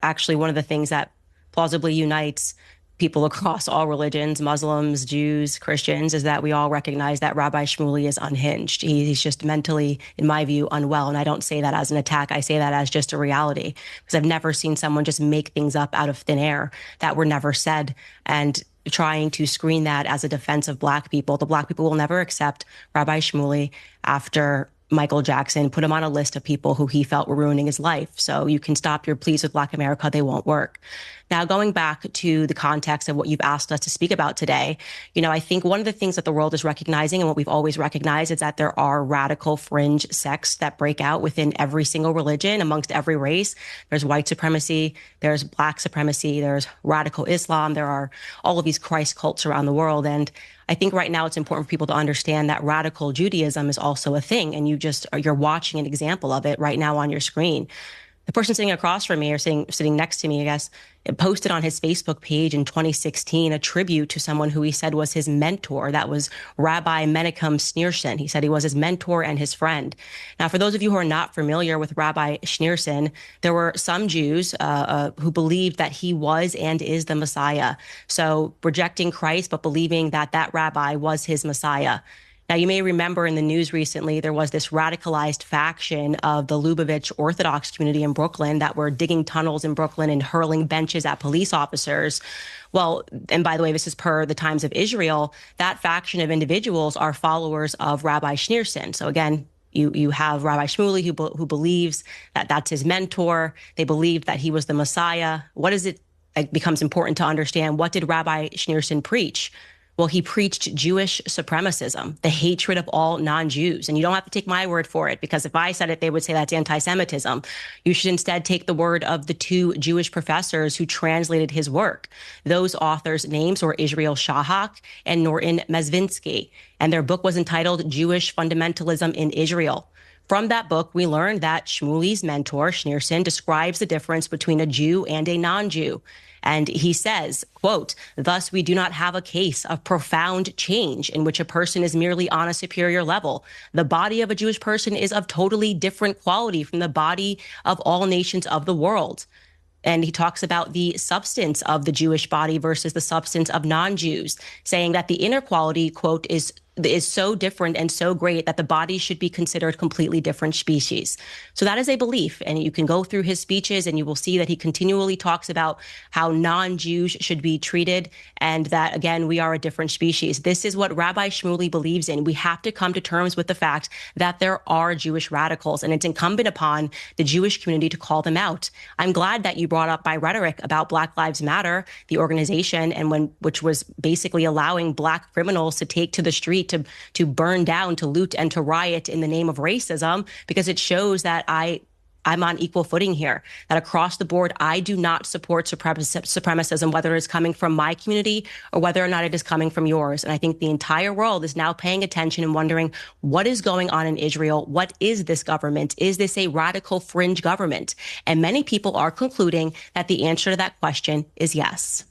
actually one of the things that plausibly unites people across all religions, Muslims, Jews, Christians, is that we all recognize that Rabbi Shmuley is unhinged. He's just mentally, in my view, unwell. And I don't say that as an attack. I say that as just a reality because I've never seen someone just make things up out of thin air that were never said. And trying to screen that as a defense of Black people. The Black people will never accept Rabbi Shmuley after Michael Jackson put him on a list of people who he felt were ruining his life. So you can stop your pleas with Black America. They won't work. Now, going back to the context of what you've asked us to speak about today, I think one of the things that the world is recognizing and what we've always recognized is that there are radical fringe sects that break out within every single religion, amongst every race. There's white supremacy, there's Black supremacy, there's radical Islam, there are all of these Christ cults around the world. And I think right now it's important for people to understand that radical Judaism is also a thing. And you're watching an example of it right now on your screen. The person sitting across from me or sitting next to me, I guess, posted on his Facebook page in 2016 a tribute to someone who he said was his mentor. That was Rabbi Menachem Schneerson. He said he was his mentor and his friend. Now, for those of you who are not familiar with Rabbi Schneerson, there were some Jews who believed that he was and is the Messiah. So rejecting Christ, but believing that that rabbi was his Messiah. Now, you may remember in the news recently, there was this radicalized faction of the Lubavitch Orthodox community in Brooklyn that were digging tunnels in Brooklyn and hurling benches at police officers. Well, and by the way, this is per the Times of Israel, that faction of individuals are followers of Rabbi Schneerson. So again, you have Rabbi Shmuley who believes that that's his mentor. They believed that he was the Messiah. What is it? It becomes important to understand, what did Rabbi Schneerson preach? Well, he preached Jewish supremacism, the hatred of all non-Jews. And you don't have to take my word for it, because if I said it, they would say that's anti-Semitism. You should instead take the word of the two Jewish professors who translated his work. Those authors' names were Israel Shahak and Norton Mezvinsky. And their book was entitled Jewish Fundamentalism in Israel. From that book, we learned that Shmuley's mentor, Schneerson, describes the difference between a Jew and a non-Jew. And he says, quote, "Thus, we do not have a case of profound change in which a person is merely on a superior level. The body of a Jewish person is of totally different quality from the body of all nations of the world." And he talks about the substance of the Jewish body versus the substance of non-Jews, saying that the inner quality, quote, is so different and so great that the body should be considered completely different species. So that is a belief. And you can go through his speeches and you will see that he continually talks about how non-Jews should be treated and that, again, we are a different species. This is what Rabbi Shmuley believes in. We have to come to terms with the fact that there are Jewish radicals, and it's incumbent upon the Jewish community to call them out. I'm glad that you brought up my rhetoric about Black Lives Matter, the organization, which was basically allowing Black criminals to take to the street to burn down, to loot, and to riot in the name of racism, because it shows that I'm on equal footing here, that across the board, I do not support supremacism, whether it's coming from my community or whether or not it is coming from yours. And I think the entire world is now paying attention and wondering, what is going on in Israel? What is this government? Is this a radical fringe government? And many people are concluding that the answer to that question is yes.